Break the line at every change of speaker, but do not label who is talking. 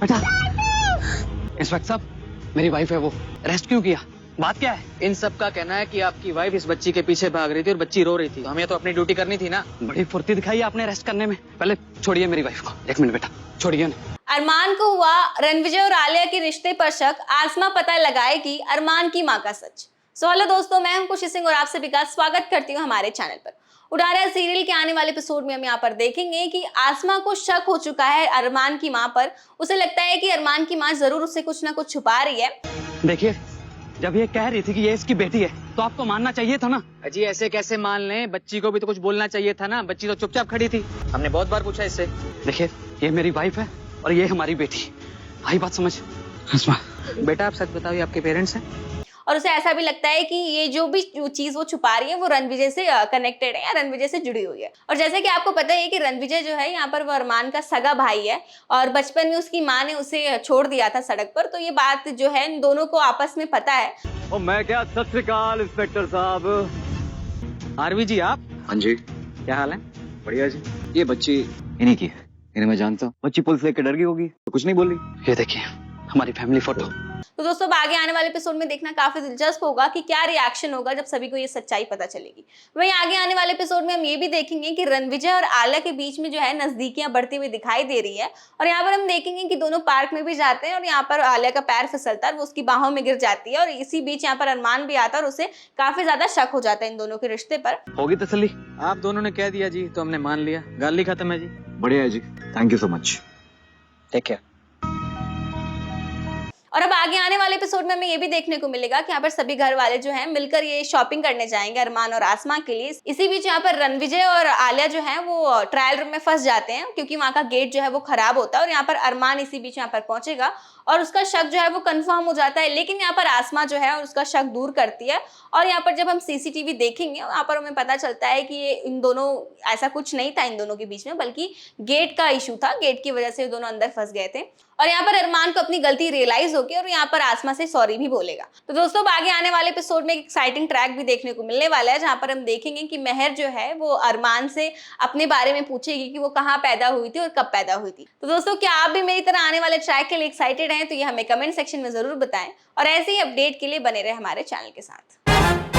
बेटा, इंस्पेक्टर साहब, मेरी वाइफ है, वो अरेस्ट क्यों किया? बात क्या है?
इन सब का कहना है कि आपकी वाइफ इस बच्ची के पीछे भाग रही थी और बच्ची रो रही थी, तो हमें तो अपनी ड्यूटी करनी थी ना।
बड़ी फुर्ती दिखाई आपने अरेस्ट करने में। पहले छोड़िए मेरी वाइफ को। एक मिनट बेटा, छोड़िए उन्हें।
अरमान को हुआ रणविजय और आलिया के रिश्ते पर शक, आसमा पता लगाएगी अरमान की मां का सच। हेलो दोस्तों, मैं हूं खुशी सिंह और आप सभी का स्वागत करती हूं हमारे चैनल पर। उड़ारिया सीरियल के आने वाले एपिसोड में हम यहाँ पर देखेंगे कि आसमा को शक हो चुका है अरमान की मां पर। उसे लगता है कि अरमान की मां जरूर उससे कुछ ना कुछ छुपा रही है।
देखिए, जब ये कह रही थी कि ये इसकी बेटी है, तो आपको मानना चाहिए था ना।
अजी ऐसे कैसे मान लें, बच्ची को भी तो कुछ बोलना चाहिए था ना। बच्ची तो चुपचाप खड़ी थी, हमने बहुत बार पूछा इससे।
देखिए, ये मेरी वाइफ है और ये हमारी बेटी। आई बात समझ? आसमा,
बेटा आप सच बताओ, ये आपके पेरेंट्स हैं?
और उसे ऐसा भी लगता है कि ये जो भी चीज वो छुपा रही है वो रणविजय से कनेक्टेड है या रणविजय से जुड़ी हुई है। और जैसे कि आपको पता है कि रणविजय जो है यहाँ पर वो अरमान का सगा भाई है और बचपन में उसकी माँ ने उसे छोड़ दिया था सड़क पर। तो ये बात जो है इन दोनों को आपस में पता है।
और मैं क्या, सत श्री अकाल इंस्पेक्टर साहब।
आरवी जी आप?
हाँ जी,
क्या हाल है?
बढ़िया जी। ये बच्ची इन्हीं की है, इन्हें मैं जानता हूँ। बच्ची पुलिस लेके डर गई होगी तो कुछ नहीं बोली।
ये देखिए हमारी फैमिली फोटो।
तो दोस्तों अब आगे आने वाले एपिसोड में देखना काफी दिलचस्प होगा कि क्या रिएक्शन होगा जब सभी को ये सच्चाई पता चलेगी। वहीं आगे आने वाले एपिसोड में हम ये भी देखेंगे कि रणविजय और आलिया के बीच में जो है नजदीकियां बढ़ती हुई दिखाई दे रही है। और यहाँ पर हम देखेंगे कि दोनों पार्क में भी जाते हैं और यहाँ पर आलिया का पैर फिसलता है, वो उसकी बाहों में गिर जाती है और इसी बीच यहाँ पर अरमान भी आता है और उसे काफी ज्यादा शक हो जाता है इन दोनों के रिश्ते पर।
होगी तसल्ली?
आप दोनों ने कह दिया जी तो हमने मान लिया। गाली खत्म है जी।
बढ़िया है जी, thank you so much.
Take care.
और अब आगे आने वाले एपिसोड में हमें ये भी देखने को मिलेगा कि यहाँ पर सभी घर वाले जो हैं मिलकर ये शॉपिंग करने जाएंगे अरमान और आसमा के लिए। इसी बीच यहाँ पर रणविजय और आलिया जो है वो ट्रायल रूम में फंस जाते हैं क्योंकि वहाँ का गेट जो है वो खराब होता है और यहाँ पर अरमान इसी बीच यहाँ पर पहुंचेगा और उसका शक जो है वो कंफर्म हो जाता है। लेकिन यहाँ पर आसमा जो है उसका शक दूर करती है और यहाँ पर जब हम सीसीटीवी देखेंगे यहाँ पर हमें पता चलता है कि ये इन दोनों, ऐसा कुछ नहीं था इन दोनों के बीच में, बल्कि गेट का इशू था। गेट की वजह से दोनों अंदर फंस गए थे और यहाँ पर अरमान को अपनी गलती रियलाइज होगी और यहाँ पर आसमा से सॉरी भी बोलेगा। तो दोस्तों आगे आने वाले एपिसोड में एक एक्साइटिंग ट्रैक भी देखने को मिलने वाला है जहाँ पर हम देखेंगे कि मेहर जो है वो अरमान से अपने बारे में पूछेगी कि वो कहाँ पैदा हुई थी और कब पैदा हुई थी। तो दोस्तों क्या आप भी मेरी तरह आने वाले ट्रैक के लिए एक्साइटेड हैं? तो ये हमें कमेंट सेक्शन में जरूर बताएं और ऐसे ही अपडेट के लिए बने रहे हमारे चैनल के साथ।